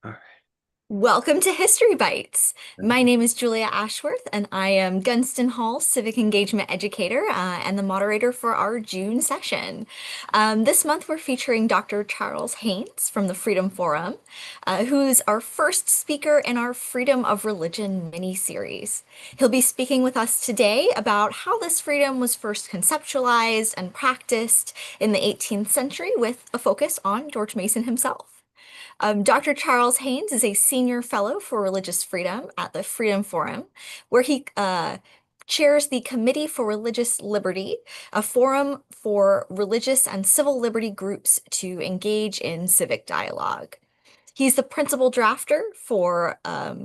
All Welcome to History Bites. My right. name is Julia Ashworth, and I am Gunston Hall Civic Engagement Educator and the moderator for our June session. This month, we're featuring Dr. Charles Haynes from the Freedom Forum, who's our first speaker in our Freedom of Religion mini-series. He'll be speaking with us today about how this freedom was first conceptualized and practiced in the 18th century with a focus on George Mason himself. Dr. Charles Haynes is a senior fellow for religious freedom at the Freedom Forum, where he chairs the Committee for Religious Liberty, a forum for religious and civil liberty groups to engage in civic dialogue. He's the principal drafter for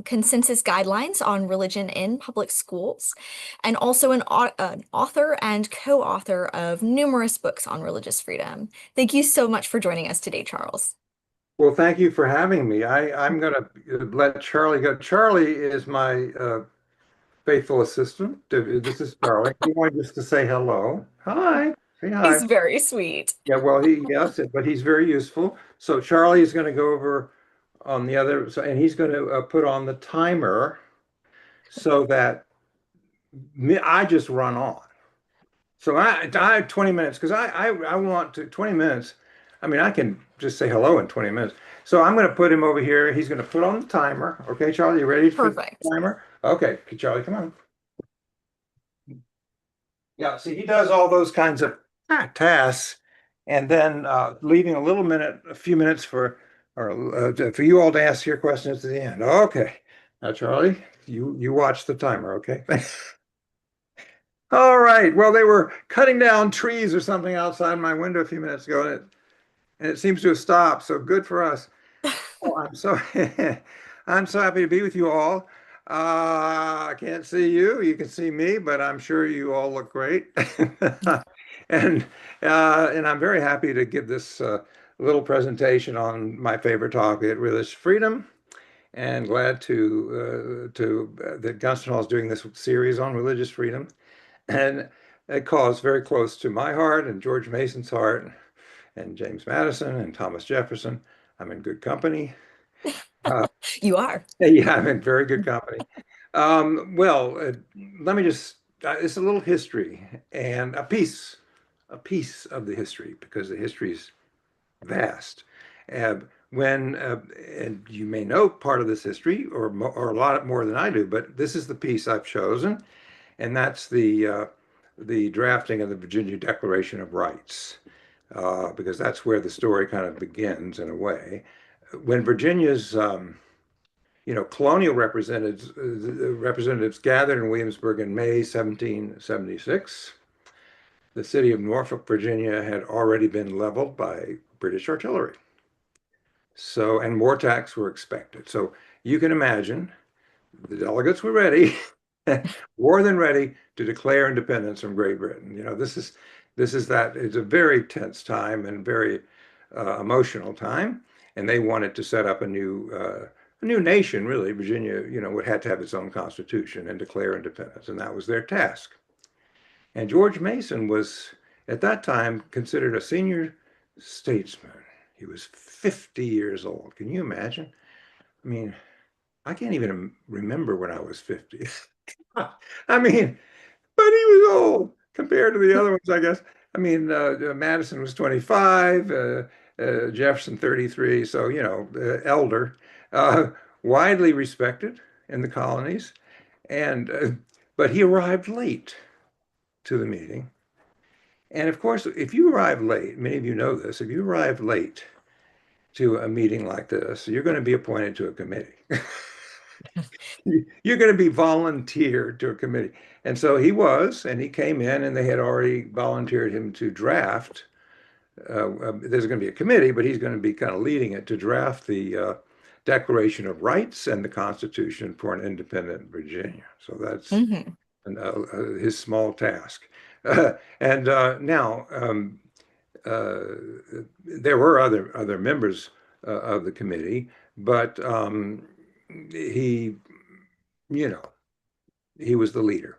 consensus guidelines on religion in public schools, and also an author and co-author of numerous books on religious freedom. Thank you so much for joining us today, Charles. Well, thank you for having me. I'm going to let Charlie go. Charlie is my faithful assistant. This is Charlie. He wanted just to say hello. Hi. Say hi. He's very sweet. Yeah, well, yes, but he's very useful. So Charlie is going to go over on the other, and he's going to put on the timer so that I just run on. So I have 20 minutes because I want to 20 minutes. I mean, I can just say hello in 20 minutes. So I'm going to put him over here. He's going to put on the timer. Okay, Charlie, you ready for the Perfect. timer? Okay, Charlie, come on. Yeah, see, he does all those kinds of tasks, and then leaving a few minutes for you all to ask your questions at the end. Okay, now Charlie, you watch the timer. Okay. All right. Well, they were cutting down trees or something outside my window a few minutes ago, and it seems to have stopped. So good for us. Oh, I'm so I'm so happy to be with you all. I can't see you. You can see me, but I'm sure you all look great. And and I'm very happy to give this little presentation on my favorite topic, religious freedom, and glad to that Gunston Hall is doing this series on religious freedom. And it calls very close to my heart and George Mason's heart and James Madison and Thomas Jefferson. I'm in good company. Uh, You are. yeah, I'm in very good company. Well, let me just, it's a little history and a piece of the history because the history is vast. Uh, and you may know part of this history or a lot more than I do, but this is the piece I've chosen, and that's the drafting of the Virginia Declaration of Rights, because that's where the story kind of begins in a way. When Virginia's colonial representatives gathered in Williamsburg in May 1776. The city of Norfolk, Virginia had already been leveled by British artillery. So, and more attacks were expected. So you can imagine the delegates were ready, more than ready to declare independence from Great Britain. This is that it's a very tense time and very emotional time, and they wanted to set up a new nation. Really, Virginia, would have to have its own constitution and declare independence, and that was their task. And George Mason was at that time considered a senior statesman. He was 50 years old. Can you imagine? I mean, I can't even remember when I was 50. I mean, but he was old compared to the other ones, I guess. I mean, Madison was 25, Jefferson 33, so, elder, uh, widely respected in the colonies. And but he arrived late to the meeting. And of course, if you arrive late, many of you know this, if you arrive late to a meeting like this, you're going to be appointed to a committee. You're going to be volunteered to a committee. And so he was, and he came in, and they had already volunteered him to draft. There's going to be a committee, but he's going to be kind of leading it to draft the Declaration of Rights and the Constitution for an independent Virginia. So that's Hmm. his small task. And now uh, there were other members of the committee, but he, you know, he was the leader.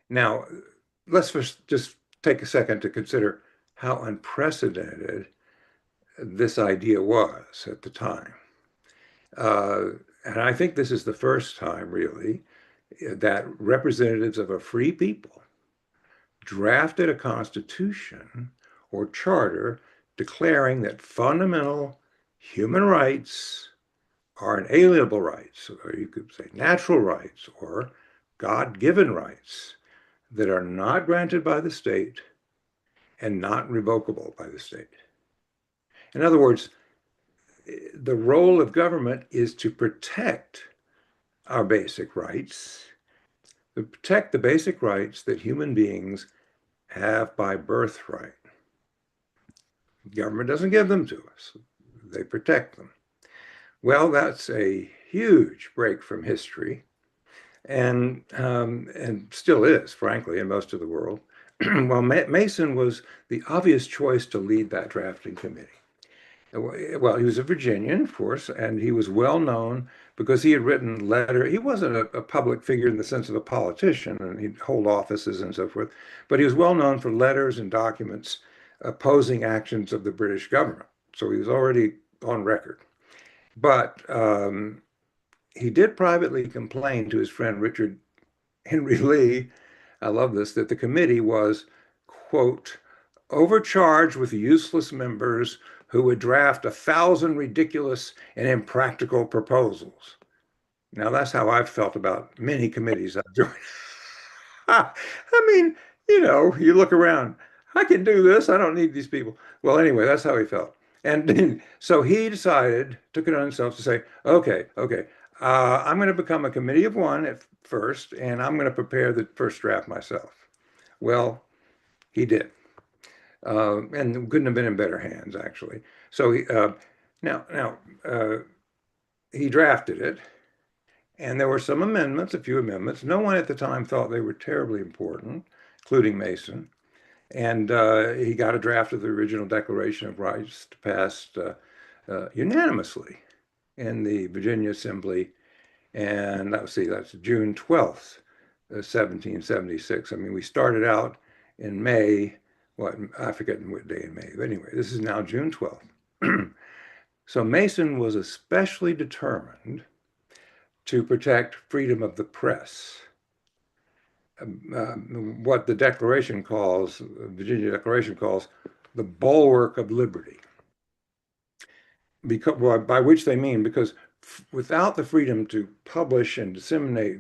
Now, let's just take a second to consider how unprecedented this idea was at the time. Uh, and I think this is the first time, really, that representatives of a free people drafted a constitution or charter declaring that fundamental human rights are inalienable rights, or you could say natural rights or God-given rights that are not granted by the state and not revocable by the state. In other words, the role of government is to protect our basic rights, to protect the basic rights that human beings have by birthright. Government doesn't give them to us. They protect them. Well, that's a huge break from history, and still is, frankly, in most of the world. Well, Mason was the obvious choice to lead that drafting committee. Well, he was a Virginian, of course, and he was well known because he had written letter. He wasn't a public figure in the sense of a politician, and he'd hold offices and so forth, but he was well known for letters and documents opposing actions of the British government. So he was already on record. But he did privately complain to his friend Richard Henry Lee, I love this, that the committee was, quote, overcharged with useless members who would draft 1,000 ridiculous and impractical proposals. Now, that's how I've felt about many committees I've joined. I mean, you look around, I can do this. I don't need these people. Well, anyway, that's how he felt. And so he decided, took it on himself to say, okay, I'm going to become a committee of one at first, and I'm going to prepare the first draft myself. Well, he did. And couldn't have been in better hands, actually. So now he drafted it, and there were some amendments, a few amendments. No one at the time thought they were terribly important, including Mason. And he got a draft of the original Declaration of Rights passed unanimously in the Virginia Assembly. And let's see, that's June 12th, 1776. I mean, we started out in May. What, I forget what day in May. But anyway, this is now June 12th. So Mason was especially determined to protect freedom of the press. What the Declaration calls, Virginia Declaration calls, the bulwark of liberty. Because, well, by which they mean, because without the freedom to publish and disseminate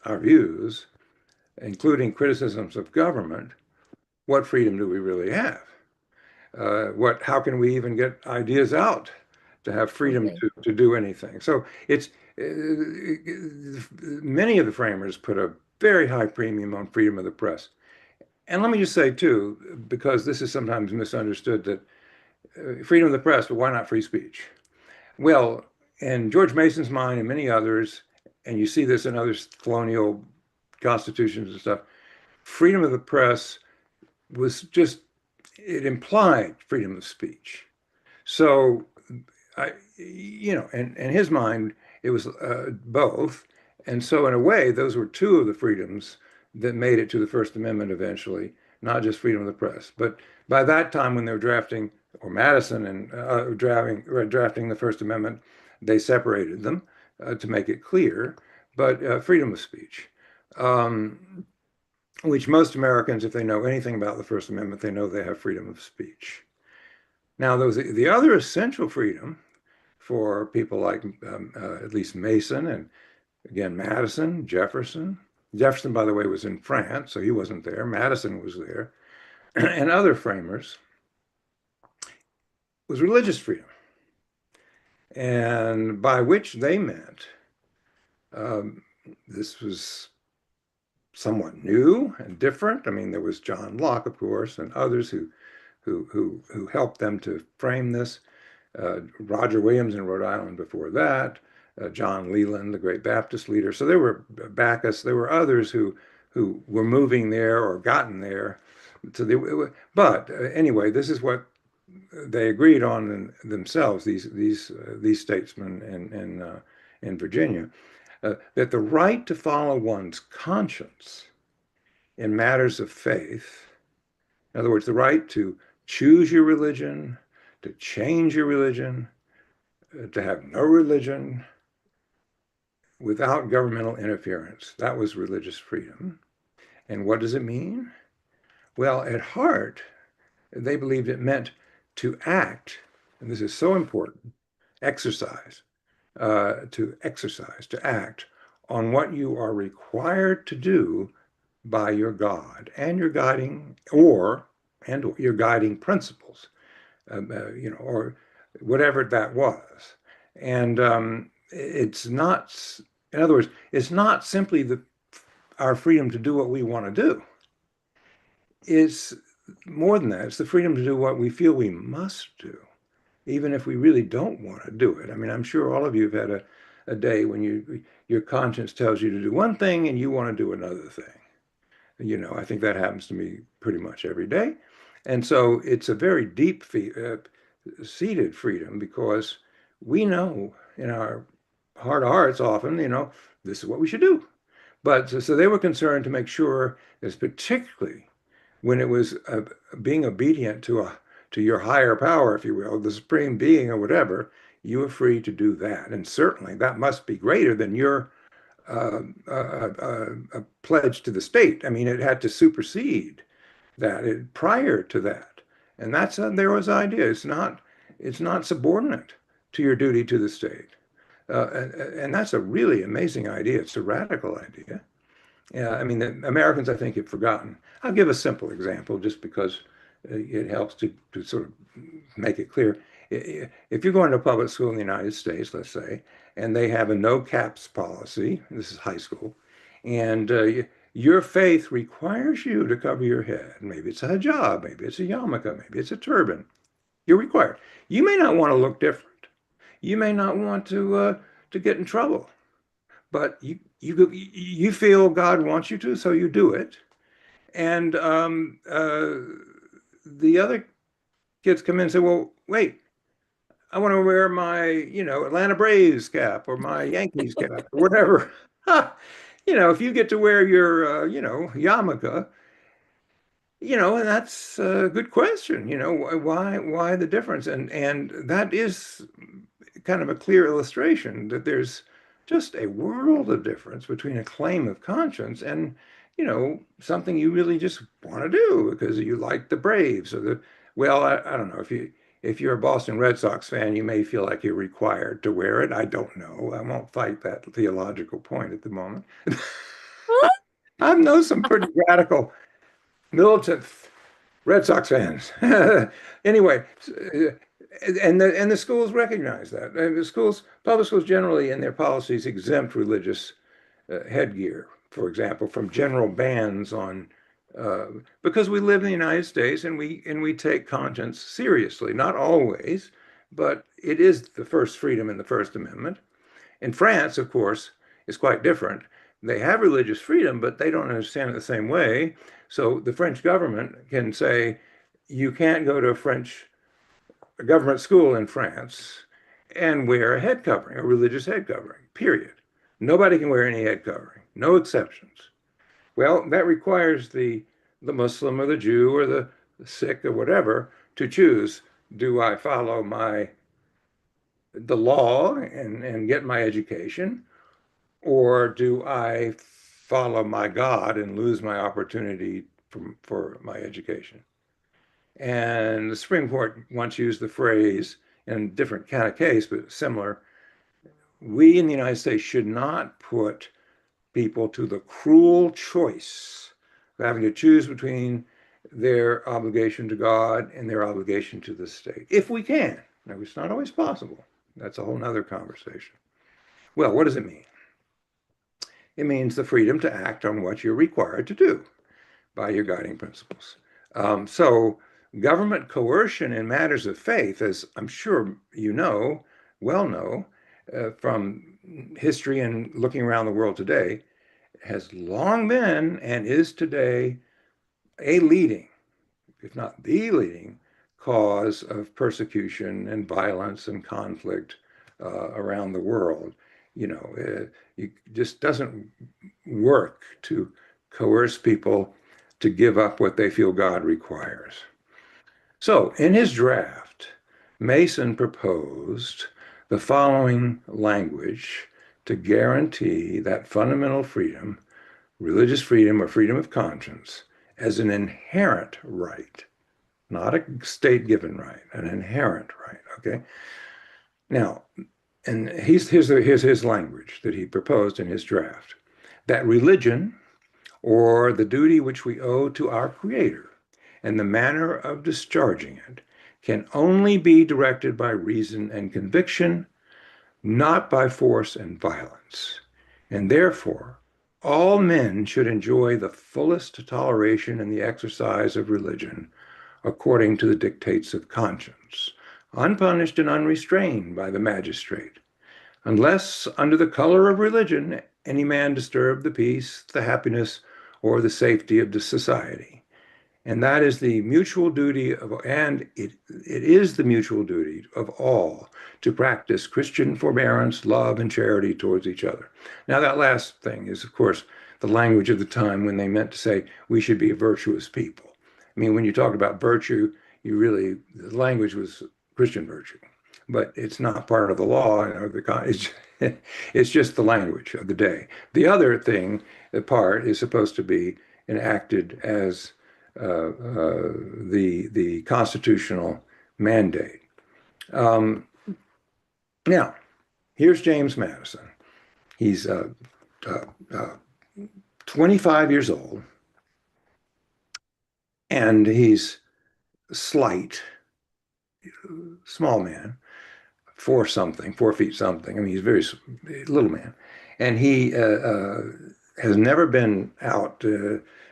our views, including criticisms of government, what freedom do we really have? How can we even get ideas out to have freedom Absolutely. to do anything? So it's many of the framers put a very high premium on freedom of the press. And let me just say too, because this is sometimes misunderstood, that freedom of the press, but why not free speech? Well, in George Mason's mind and many others, and you see this in other colonial constitutions and stuff, freedom of the press was just, it implied freedom of speech. So, in his mind, it was both. And so, in a way, those were two of the freedoms that made it to the First Amendment eventually, not just freedom of the press. But by that time, when they were drafting, or Madison and drafting the First Amendment, they separated them to make it clear. But freedom of speech, which most Americans, if they know anything about the First Amendment, they know they have freedom of speech. Now, the other essential freedom for people like at least Mason and again Madison, Jefferson. Jefferson, by the way, was in France, so he wasn't there. Madison was there, and other framers was religious freedom, and by which they meant um, this was somewhat new and different. I mean, there was John Locke, of course, and others who helped them to frame this. Roger Williams in Rhode Island before that, John Leland, the great Baptist leader. So there were Bacchus, there were others who were moving there or gotten there. But anyway, this is what they agreed on themselves. These statesmen in Virginia, that the right to follow one's conscience in matters of faith, in other words, the right to choose your religion, to change your religion, to have no religion without governmental interference. That was religious freedom. And what does it mean? Well, at heart, they believed it meant to act, and this is so important, exercise, to act on what you are required to do by your God and your guiding and your guiding principles, or whatever that was. And it's not, in other words, it's not simply our freedom to do what we want to do. It's more than that. It's the freedom to do what we feel we must do, even if we really don't want to do it. I mean, I'm sure all of you have had a day when your conscience tells you to do one thing and you want to do another thing. I think that happens to me pretty much every day. And so it's a very deep seated freedom because we know in our heart of hearts often, this is what we should do. But so they were concerned to make sure, that particularly when it was being obedient to your higher power, if you will, the supreme being or whatever, you were free to do that. And certainly that must be greater than your a pledge to the state. I mean, it had to supersede prior to that. And that's there was idea. It's not subordinate to your duty to the state. And that's a really amazing idea. It's a radical idea. Yeah, I mean, the Americans, I think, have forgotten. I'll give a simple example just because it helps to sort of make it clear. If you're going to a public school in the United States, let's say, and they have a no caps policy, this is high school, and your faith requires you to cover your head. Maybe it's a hijab, maybe it's a yarmulke, maybe it's a turban. You're required. You may not want to look different. You may not want to get in trouble, but you feel God wants you to, so you do it. And the other kids come in and say, "Well, wait, I want to wear my, Atlanta Braves cap or my Yankees cap or whatever." If you get to wear your, yarmulke, and that's a good question. Why the difference? And that is kind of a clear illustration that there's just a world of difference between a claim of conscience and, something you really just want to do because you like the Braves or well, I don't know if you're a Boston Red Sox fan, you may feel like you're required to wear it. I don't know. I won't fight that theological point at the moment. I know some pretty radical militant Red Sox fans. Anyway, and the schools recognize that. And public schools generally in their policies exempt religious headgear, for example, from general bans on because we live in the United States and we take conscience seriously. Not always, but it is the first freedom in the First Amendment. In France, of course, is quite different. They have religious freedom, but they don't understand it the same way. So the French government can say, you can't go to a government school in France and wear a head covering, a religious head covering, period. Nobody can wear any head covering, no exceptions. Well, that requires the Muslim or the Jew or the Sikh or whatever to choose, do I follow the law and get my education, or do I follow my God and lose my opportunity for my education? And the Supreme Court once used the phrase in a different kind of case, but similar. We in the United States should not put people to the cruel choice of having to choose between their obligation to God and their obligation to the state, if we can. Now, it's not always possible. That's a whole nother conversation. Well, what does it mean? It means the freedom to act on what you're required to do by your guiding principles. So government coercion in matters of faith, as I'm sure you know, well know, from history and looking around the world today, has long been and is today a leading, if not the leading, cause of persecution and violence and conflict around the world. It just doesn't work to coerce people to give up what they feel God requires. So in his draft, Mason proposed the following language to guarantee that fundamental freedom, religious freedom or freedom of conscience, as an inherent right, not a state-given right, an inherent right. Okay. Now, and here's his language that he proposed in his draft: that religion, or the duty which we owe to our Creator, and the manner of discharging it, can only be directed by reason and conviction, not by force and violence. And therefore, all men should enjoy the fullest toleration in the exercise of religion according to the dictates of conscience, unpunished and unrestrained by the magistrate, unless under the color of religion any man disturb the peace, the happiness, or the safety of the society. And that is the mutual duty of, and it is the mutual duty of all to practice Christian forbearance, love, and charity towards each other. Now, that last thing is, of course, the language of the time when they meant to say we should be a virtuous people. I mean, when you talk about virtue, the language was Christian virtue, but it's not part of the law. It's just the language of the day. The other thing, the part, is supposed to be enacted as the constitutional mandate. Um, Now, here's James Madison. He's uh, uh, 25 years old, and he's slight, small man, 4 feet something. I mean, he's a very little man, and he has never been out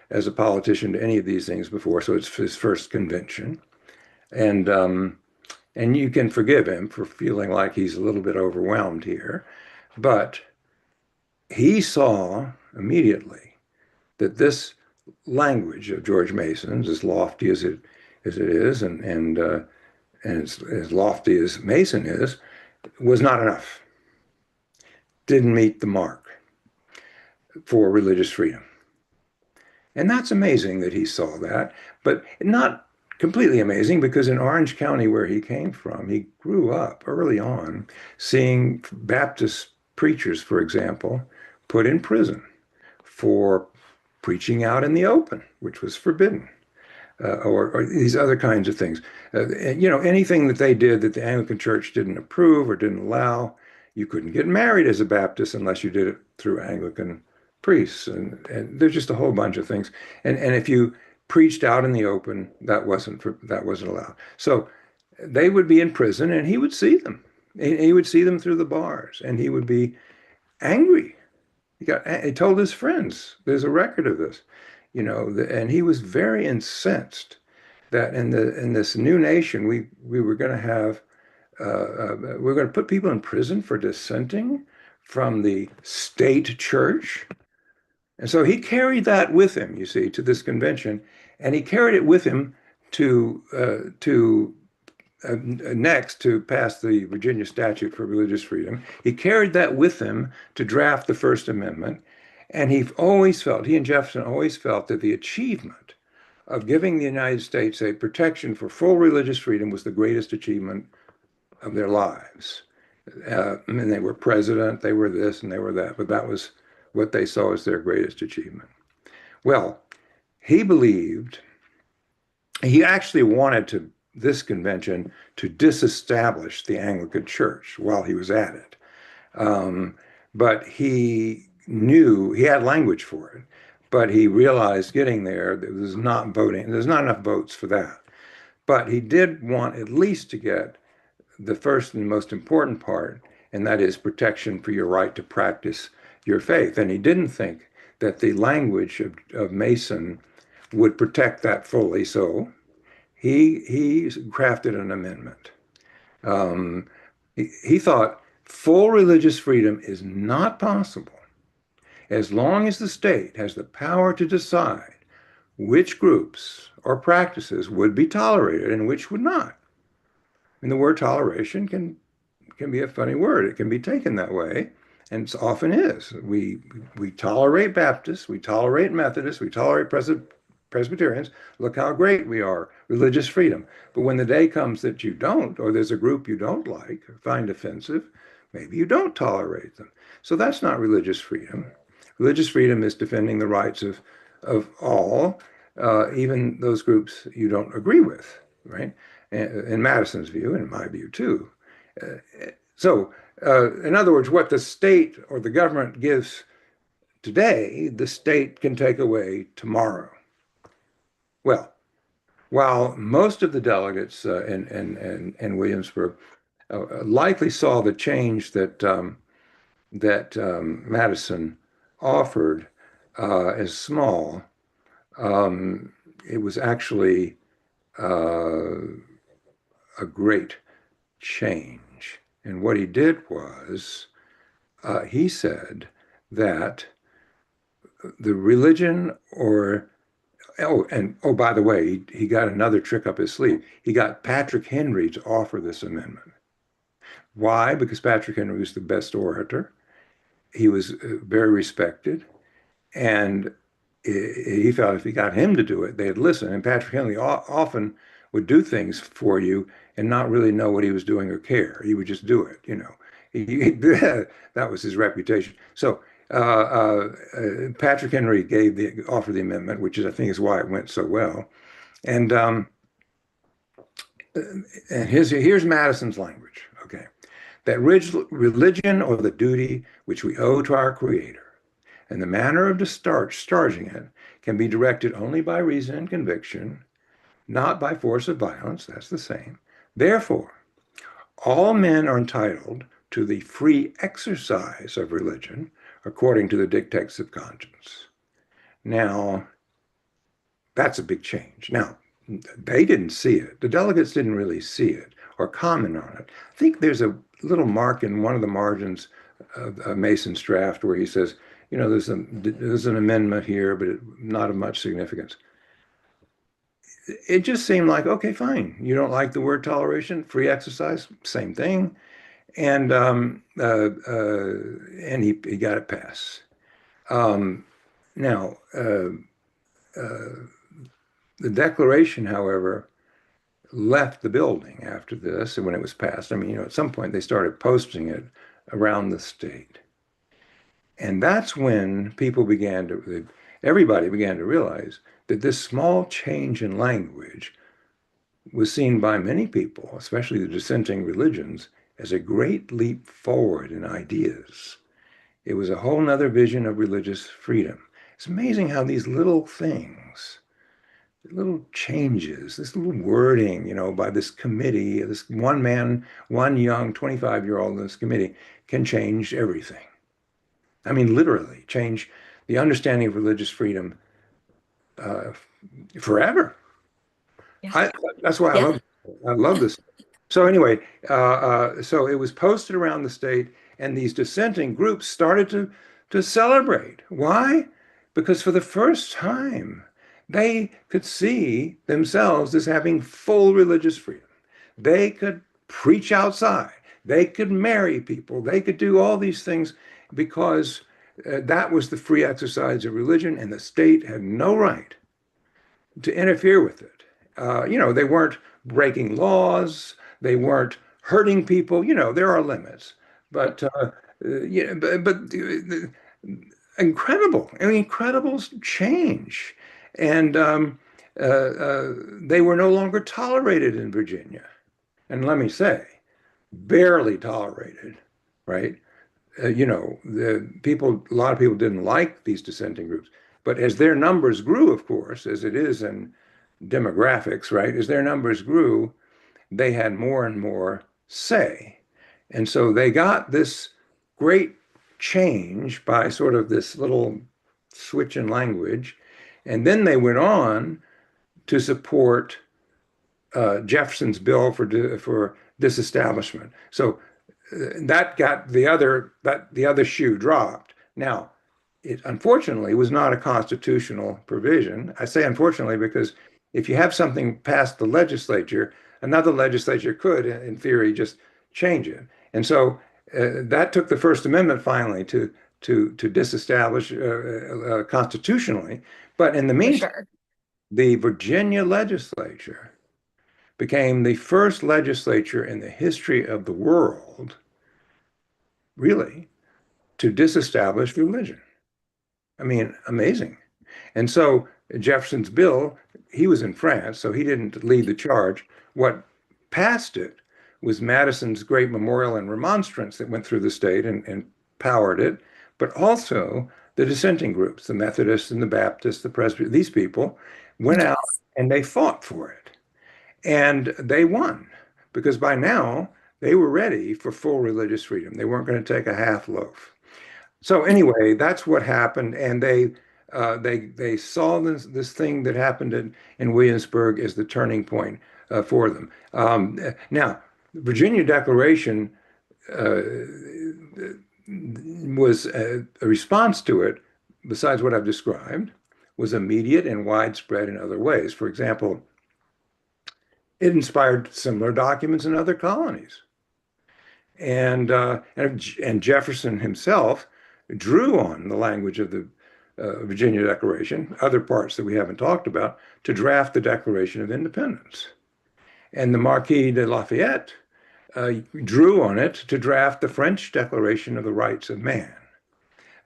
as a politician to any of these things before. So it's his first convention, and and you can forgive him for feeling like he's a little bit overwhelmed here, but he saw immediately that this language of George Mason's, as lofty as it is, and as lofty as Mason is, was not enough. Didn't meet the mark for religious freedom. And that's amazing that he saw that, but not completely amazing, because in Orange County, where he came from, he grew up early on seeing Baptist preachers, for example, put in prison for preaching out in the open, which was forbidden, or these other kinds of things. Anything that they did that the Anglican Church didn't approve or didn't allow. You couldn't get married as a Baptist unless you did it through Anglican priests, and there's just a whole bunch of things. And if you preached out in the open, that wasn't allowed. So they would be in prison, and he would see them. He would see them through the bars, and he would be angry. He told his friends, there's a record of this, and he was very incensed that in this new nation we were going to have we were going to put people in prison for dissenting from the state church. And so he carried that with him, you see, to this convention, and he carried it with him to next to pass the Virginia Statute for Religious Freedom. He carried that with him to draft the First Amendment, and he and Jefferson always felt that the achievement of giving the United States a protection for full religious freedom was the greatest achievement of their lives. And they were president, they were this, and they were that, but that was what they saw as their greatest achievement. Well, he believed, he actually wanted this convention to disestablish the Anglican Church while he was at it. But he knew he had language for it, but he realized getting there, there's not enough votes for that. But he did want at least to get the first and most important part, and that is protection for your right to practice your faith. And he didn't think that the language of Mason would protect that fully. So he crafted an amendment. He thought full religious freedom is not possible as long as the state has the power to decide which groups or practices would be tolerated and which would not. And the word toleration can be a funny word. It can be taken that way, and it often is. We tolerate Baptists, we tolerate Methodists, we tolerate Presbyterians, look how great we are, religious freedom. But when the day comes that you don't, or there's a group you don't like or find offensive, maybe you don't tolerate them. So that's not religious freedom. Religious freedom is defending the rights of all, even those groups you don't agree with, right? In Madison's view, and in my view too. In other words, what the state or the government gives today, the state can take away tomorrow. Well, while most of the delegates in Williamsburg likely saw the change that Madison offered as small, it was actually uh, a great change. And what he did was he said that the religion or oh, by the way, he got another trick up his sleeve. He got Patrick Henry to offer this amendment. Why? Because Patrick Henry was the best orator. He was very respected, and he felt if he got him to do it, they'd listen. And Patrick Henry often would do things for you and not really know what he was doing or care. He would just do it, you know. That was his reputation. So Patrick Henry offered the amendment, which is I think is why it went so well. And here's Madison's language. Okay, that religion or the duty which we owe to our Creator, and the manner of discharging it can be directed only by reason and conviction, not by force of violence. That's the same. Therefore, all men are entitled to the free exercise of religion according to the dictates of conscience. Now, that's a big change. Now, they didn't see it. The delegates didn't really see it or comment on it. I think there's a little mark in one of the margins of Mason's draft where he says, you know, there's an amendment here, but not of much significance. It just seemed like, okay, fine. You don't like the word toleration, free exercise, same thing. And he got it passed. Now, the Declaration, however, left the building after this, and when it was passed, I mean, you know, at some point they started posting it around the state. And that's when everybody began to realize that this small change in language was seen by many people, especially the dissenting religions, as a great leap forward in ideas. It was a whole nother vision of religious freedom. It's amazing how these little things, little changes, this little wording, you know, by this committee, this one man, one young 25-year-old in this committee can change everything. I mean, literally change the understanding of religious freedom uh, forever. Yeah. That's why Yeah. I love this. So anyway, so it was posted around the state, and these dissenting groups started to celebrate. Why? Because for the first time, they could see themselves as having full religious freedom. They could preach outside. They could marry people. They could do all these things because that was the free exercise of religion, and the state had no right to interfere with it. You know, they weren't breaking laws. They weren't hurting people. You know, there are limits, but yeah, but incredible, an incredible change, and they were no longer tolerated in Virginia. And let me say, barely tolerated, right? You know, a lot of people didn't like these dissenting groups, but as their numbers grew, of course, as it is in demographics, right? As their numbers grew, they had more and more say. And so they got this great change by sort of this little switch in language. And then they went on to support Jefferson's bill for disestablishment. So that got the other shoe dropped. Now, it unfortunately was not a constitutional provision. I say unfortunately because if you have something past the legislature, another legislature could, in theory, just change it. And so that took the First Amendment finally to disestablish constitutionally. But in the For meantime, sure. the Virginia legislature became the first legislature in the history of the world, really, to disestablish religion. I mean, amazing. And so Jefferson's bill, he was in France, so he didn't lead the charge. What passed it was Madison's great memorial and remonstrance that went through the state and powered it, but also the dissenting groups, the Methodists and the Baptists, the Presbyterians, these people went out Yes. and they fought for it. And they won because by now they were ready for full religious freedom. They weren't going to take a half loaf. So anyway, that's what happened, and they saw this thing that happened in Williamsburg as the turning point for them. Now, the Virginia Declaration uh, was a response to it, besides what I've described, was immediate and widespread in other ways. For example, it inspired similar documents in other colonies. And Jefferson himself drew on the language of the Virginia Declaration, other parts that we haven't talked about, to draft the Declaration of Independence. And the Marquis de Lafayette drew on it to draft the French Declaration of the Rights of Man.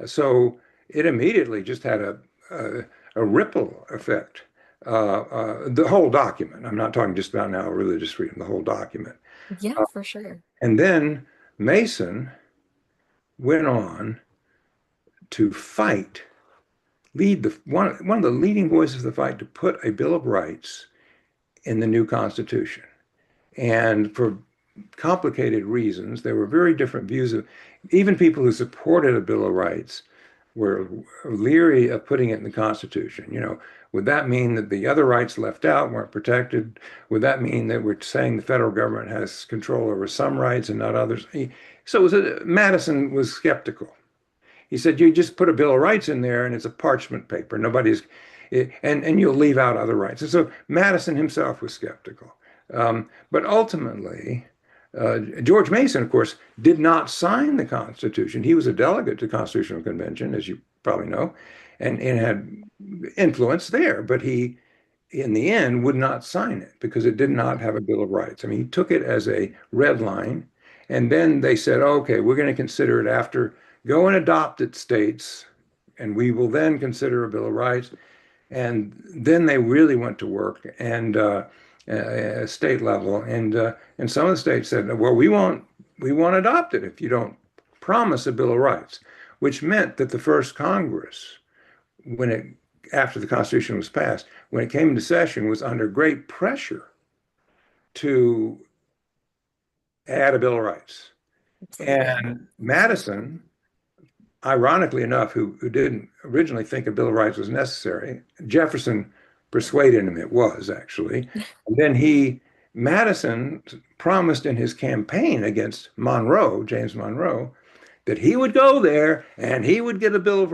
So it immediately just had a ripple effect. The whole document. I'm not talking just about now religious freedom, the whole document. Yeah, for sure. And then Mason went on to fight, lead one of the leading voices of the fight to put a Bill of Rights in the new Constitution. And for complicated reasons, there were very different views of even people who supported a Bill of Rights were leery of putting it in the Constitution. Would that mean that the other rights left out weren't protected? Would that mean that we're saying the federal government has control over some rights and not others? Madison was skeptical. He said, you just put a Bill of Rights in there and it's a parchment paper. And you'll leave out other rights. And so Madison himself was skeptical. But ultimately, George Mason, of course, did not sign the Constitution. He was a delegate to the Constitutional Convention, as you probably know, and had influence there. But he, in the end, would not sign it because it did not have a Bill of Rights. I mean, he took it as a red line. And then they said, okay, we're going to consider it after, go and adopt it states, and we will then consider a Bill of Rights. And then they really went to work and state level, and some of the states said, "Well, we won't adopt it if you don't promise a Bill of Rights," which meant that the first Congress, when it after the Constitution was passed, when it came into session, was under great pressure to add a Bill of Rights. Absolutely. And Madison, ironically enough, who didn't originally think a Bill of Rights was necessary, Jefferson persuaded him it was actually. And then Madison promised in his campaign against Monroe, James Monroe, that he would go there and he would get a Bill of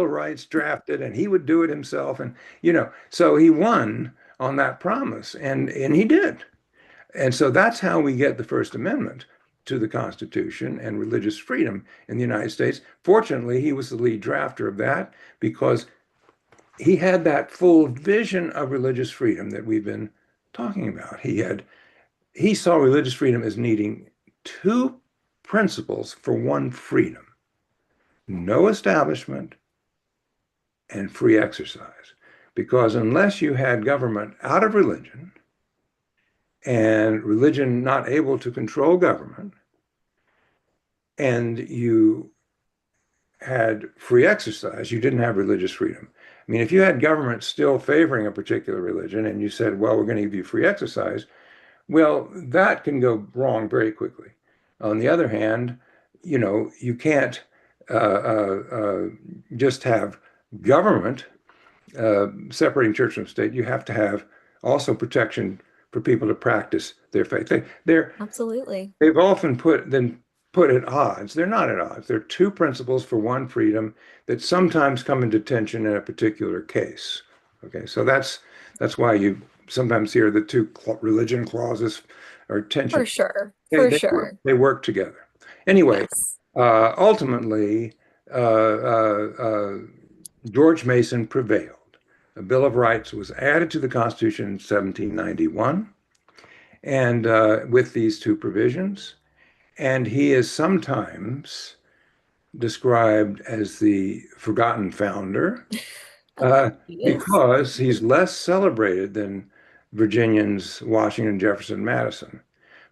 Rights drafted and he would do it himself. And, so he won on that promise and he did. And so that's how we get the First Amendment to the Constitution and religious freedom in the United States. Fortunately, he was the lead drafter of that because he had that full vision of religious freedom that we've been talking about. He saw religious freedom as needing two principles for one freedom: no establishment and free exercise. Because unless you had government out of religion and religion not able to control government, and you had free exercise, you didn't have religious freedom. I mean, if you had government still favoring a particular religion and you said, well, we're going to give you free exercise, well, that can go wrong very quickly. On the other hand, you can't just have government separating church from state. You have to have also protection for people to practice their faith. Absolutely. They've often put at odds. They're not at odds. They're two principles for one freedom that sometimes come into tension in a particular case. Okay, so that's why you sometimes hear the two religion clauses are For tension. sure. They, For they work, sure. they work together. Anyway, Yes. ultimately, uh, uh, uh, George Mason prevailed. a Bill of Rights was added to the Constitution in 1791, and with these two provisions. And he is sometimes described as the forgotten founder Yes. because he's less celebrated than Virginians Washington, Jefferson, Madison.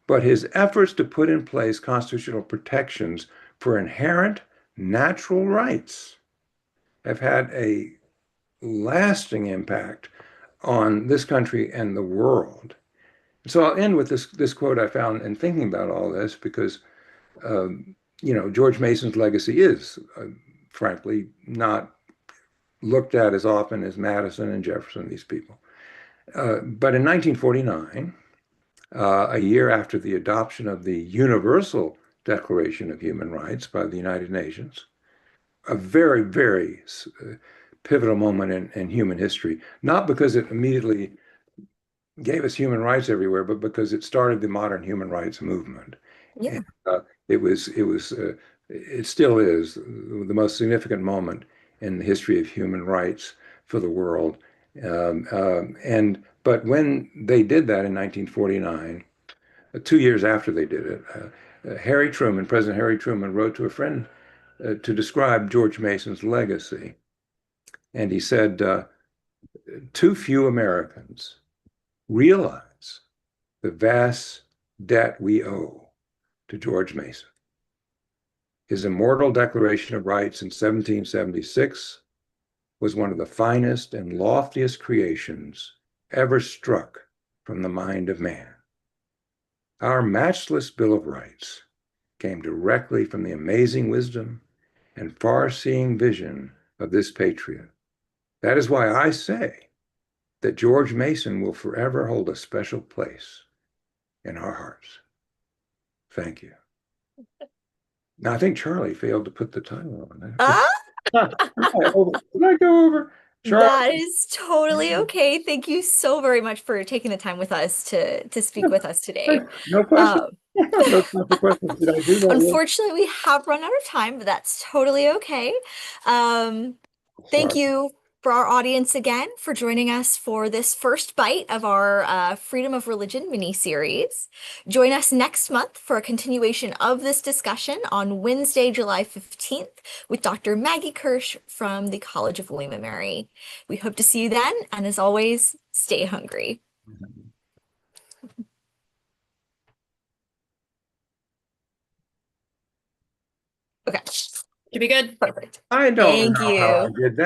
But his efforts to put in place constitutional protections for inherent natural rights have had a lasting impact on this country and the world. So I'll end with this quote I found in thinking about all this because George Mason's legacy is, frankly, not looked at as often as Madison and Jefferson, these people. But in 1949, a year after the adoption of the Universal Declaration of Human Rights by the United Nations, a very, very pivotal moment in human history, not because it immediately gave us human rights everywhere, but because it started the modern human rights movement. And Yeah. it still is the most significant moment in the history of human rights for the world. But when they did that in 1949, 2 years after they did it, President Harry Truman, wrote to a friend to describe George Mason's legacy, and he said, "Too few Americans realize the vast debt we owe to George Mason. His immortal Declaration of Rights in 1776 was one of the finest and loftiest creations ever struck from the mind of man. Our matchless Bill of Rights came directly from the amazing wisdom and far-seeing vision of this patriot. That is why I say that George Mason will forever hold a special place in our hearts. Thank you." Now, I think Charlie failed to put the timer on. Ah, Did I go over? Charlie? that is totally okay. Thank you so very much for taking the time with us to speak with us today. No question. Um, No time for questions. Did I do that well? Unfortunately, we have run out of time, but that's totally okay. Um, Thank Sorry. you for our audience again for joining us for this first bite of our Freedom of Religion mini-series. Join us next month for a continuation of this discussion on Wednesday, July 15th with Dr. Maggie Kirsch from the College of William and Mary. We hope to see you then, and as always, stay hungry. Okay, Should be good. perfect. I don't Thank know how I you. did that.